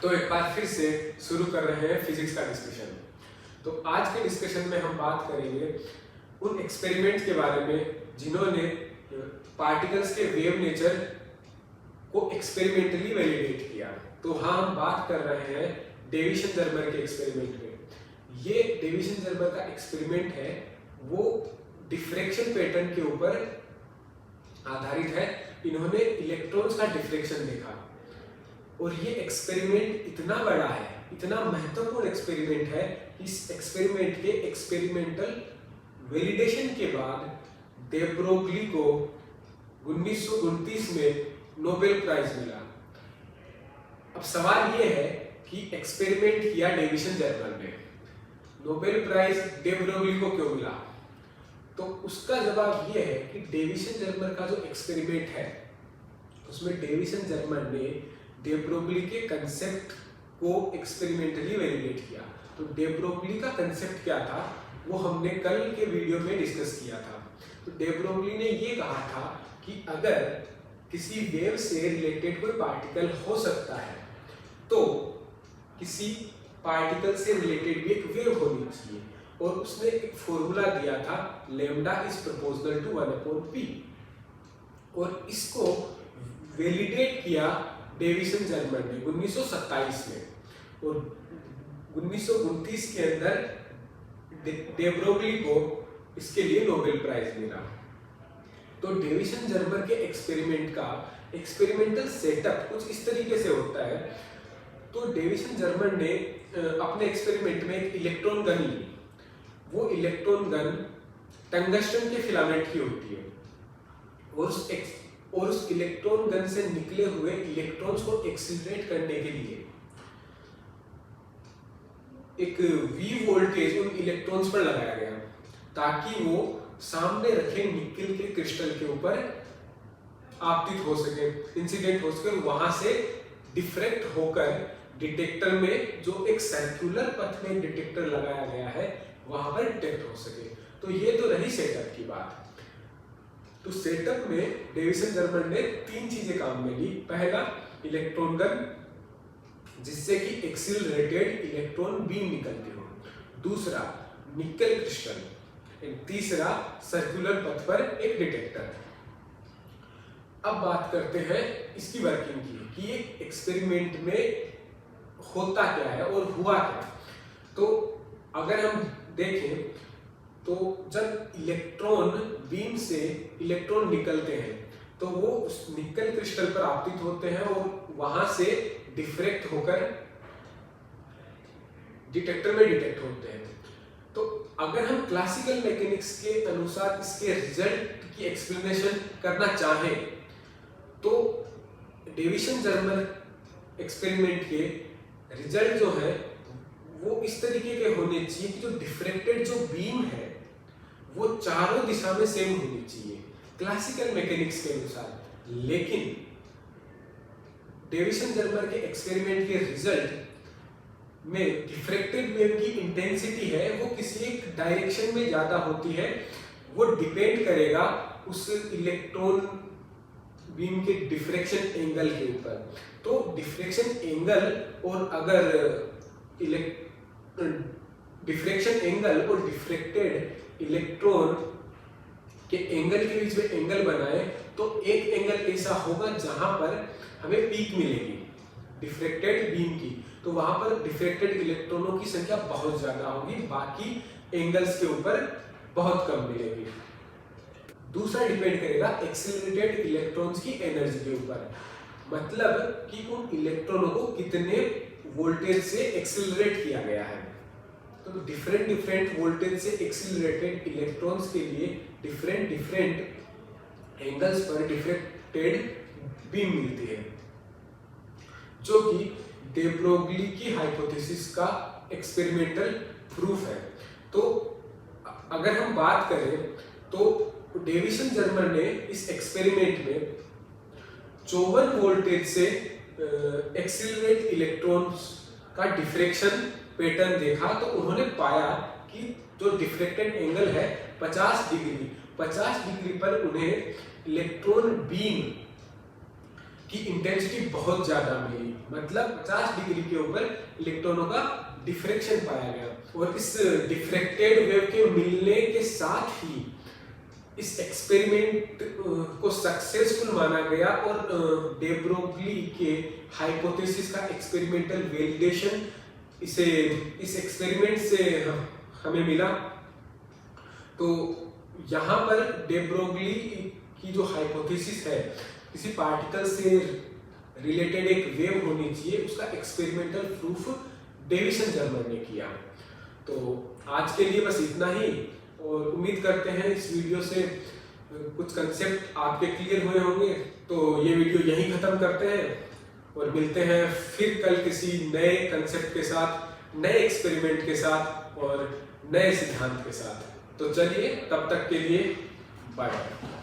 तो एक बार फिर से शुरू कर रहे हैं फिजिक्स का डिस्कशन। तो आज के डिस्कशन में हम बात करेंगे उन एक्सपेरिमेंट के बारे में जिन्होंने पार्टिकल्स के वेव नेचर को एक्सपेरिमेंटली वैलिडेट किया। तो हाँ, हम बात कर रहे हैं डेविसन-जर्मर के एक्सपेरिमेंट में। ये डेविसन-जर्मर का एक्सपेरिमेंट है, वो डिफ्रैक्शन पैटर्न के ऊपर आधारित है। इन्होंने इलेक्ट्रॉन्स का डिफ्रैक्शन देखा और ये एक्सपेरिमेंट इतना बड़ा है, इतना महत्वपूर्ण एक्सपेरिमेंट है। इस एक्सपेरिमेंट के एक्सपेरिमेंटल वैलिडेशन के बाद डे ब्रोगली को 1929 में नोबेल प्राइज मिला। अब सवाल ये है कि एक्सपेरिमेंट किया डेविसन-जर्मर ने, नोबेल प्राइज डे ब्रोगली को क्यों मिला? तो उसका जवाब ये है कि डेविसन-जर्मर का जो एक्सपेरिमेंट है उसमें डेविसन-जर्मर ने डे ब्रोगली के कंसेप्ट को एक्सपेरिमेंटली वैलिडेट किया। तो डे ब्रोगली का कंसेप्ट क्या था वो हमने कल के वीडियो में डिस्कस किया था। तो डे ब्रोगली ने ये कहा था कि अगर किसी वेव से रिलेटेड कोई पार्टिकल हो सकता है तो किसी पार्टिकल से रिलेटेड भी एक वेव होनी चाहिए, और उसने एक फॉर्मूला दिया था lambda is proportional to 1/p, और इसको वैलिडेट किया डेविसन-जर्मर ने 1927 में, और 1929 के अंदर डे ब्रोगली को इसके लिए नोबेल प्राइज मिला। तो डेविसन-जर्मर के एक्सपेरिमेंट का एक्सपेरिमेंटल सेटअप कुछ इस तरीके से होता है। तो डेविसन-जर्मर ने अपने एक्सपेरिमेंट में एक इलेक्ट्रॉन गन ली। वो इलेक्ट्रॉन गन टंगस्टन के फिलामेंट की होती है, और उस इलेक्ट्रॉन गन से निकले हुए इलेक्ट्रॉन्स को एक्सीलरेट करने के लिए एक V वोल्टेज उन इलेक्ट्रॉन्स पर लगाया गया ताकि वो सामने रखे निकेल के क्रिस्टल के ऊपर आपतित हो सके, इंसिडेंट हो सके, वहां से डिफ्रैक्ट होकर डिटेक्टर में, जो एक सर्कुलर पथ में डिटेक्टर लगाया गया है, वहां पर डिटेक्ट हो सके। तो ये तो रही सेटअप की बात। तो सेटअप में डेविसन-जर्मर ने 3 चीजें काम में ली। पहला, इलेक्ट्रॉन गन जिससे कि एक्सीलरेटेड इलेक्ट्रॉन बीम निकलती हो। दूसरा, निकेल क्रिस्टल। तीसरा, सर्कुलर पथ पर एक डिटेक्टर। अब बात करते हैं इसकी वर्किंग की कि ये एक्सपेरिमेंट में होता क्या है और हुआ क्या। तो अगर हम देखें तो जब इलेक्ट्रॉन बीम से इलेक्ट्रॉन निकलते हैं तो वो उस निकेल क्रिस्टल पर आपतित होते हैं और वहां से डिफ्रैक्ट होकर डिटेक्टर में डिटेक्ट होते हैं। तो अगर हम क्लासिकल मैकेनिक्स के अनुसार इसके रिजल्ट की एक्सप्लेनेशन करना चाहें तो डेविसन-जर्मर एक्सपेरिमेंट के रिजल्ट जो है वो इस तरीके के होने चाहिए कि जो डिफ्रैक्टेड जो बीम है वो चारों दिशा में सेम होनी चाहिए क्लासिकल मैकेनिक्स के अनुसार। लेकिन डेविसन-जर्मर के एक्सपेरिमेंट के रिजल्ट में डिफ्रैक्टेड वेव की इंटेंसिटी है वो किसी एक डायरेक्शन में ज्यादा होती है। वो डिपेंड करेगा उस इलेक्ट्रॉन बीम के डिफ्रैक्शन एंगल के ऊपर। तो डिफ्रैक्शन एंगल और अगर डिफ्रैक्शन एंगल और डिफ्रैक्टेड इलेक्ट्रॉन के एंगल के बीच में एंगल बनाए तो एक एंगल ऐसा होगा जहां पर हमें पीक मिलेगी डिफ्रैक्टेड बीम की, तो वहां पर डिफ्रैक्टेड इलेक्ट्रॉनों की संख्या बहुत ज्यादा होगी, बाकी एंगल्स के ऊपर बहुत कम मिलेगी। दूसरा डिपेंड करेगा एक्सीलरेटेड इलेक्ट्रॉन्स की एनर्जी के ऊपर, मतलब कि उन इलेक्ट्रॉनों को कितने वोल्टेज से एक्सीलरेट किया गया है। तो डिफरेंट वोल्टेज से एक्सीलरेटेड इलेक्ट्रॉन्स के लिए डिफरेंट एंगल्स पर डिफ्रैक्टेड बीम मिलती है, जो कि डे ब्रोगली की हाइपोथेसिस का एक्सपेरिमेंटल प्रूफ है। तो अगर हम बात करें तो डेविसन-जर्मर ने इस एक्सपेरिमेंट में 54 वोल्टेज से एक्सीलरेट इलेक्ट्रॉन्स का डिफ्रैक्शन पैटर्न देखा। तो उन्होंने पाया कि जो डिफ्रैक्टेड एंगल है 50 डिग्री पर उन्हें इलेक्ट्रॉन बीम की इंटेंसिटी बहुत ज्यादा मिली, मतलब 50 डिग्री के ऊपर इलेक्ट्रॉनों का डिफ्रैक्शन पाया गया। और इस डिफ्रैक्टेड वेव के मिलने के साथ ही इस एक्सपेरिमेंट को सक्सेसफुल माना गया और डे ब्रोगली के हाइपोथेसिस का एक्सपेरिमेंटल वैलिडेशन इस एक्सपेरिमेंट से हमें मिला। तो यहाँ पर डे ब्रोगली की जो हाइपोथेसिस है, किसी पार्टिकल से रिलेटेड एक वेव होनी चाहिए, उसका एक्सपेरिमेंटल प्रूफ डेविसन जर्मन ने किया। तो आज के लिए बस इतना ही, और उम्मीद करते हैं इस वीडियो से कुछ कंसेप्ट आपके क्लियर हुए होंगे। तो ये वीडियो यहीं खत्म करते हैं और मिलते हैं फिर कल किसी नए कंसेप्ट के साथ, नए एक्सपेरिमेंट के साथ और नए सिद्धांत के साथ। तो चलिए, तब तक के लिए बाय बाय।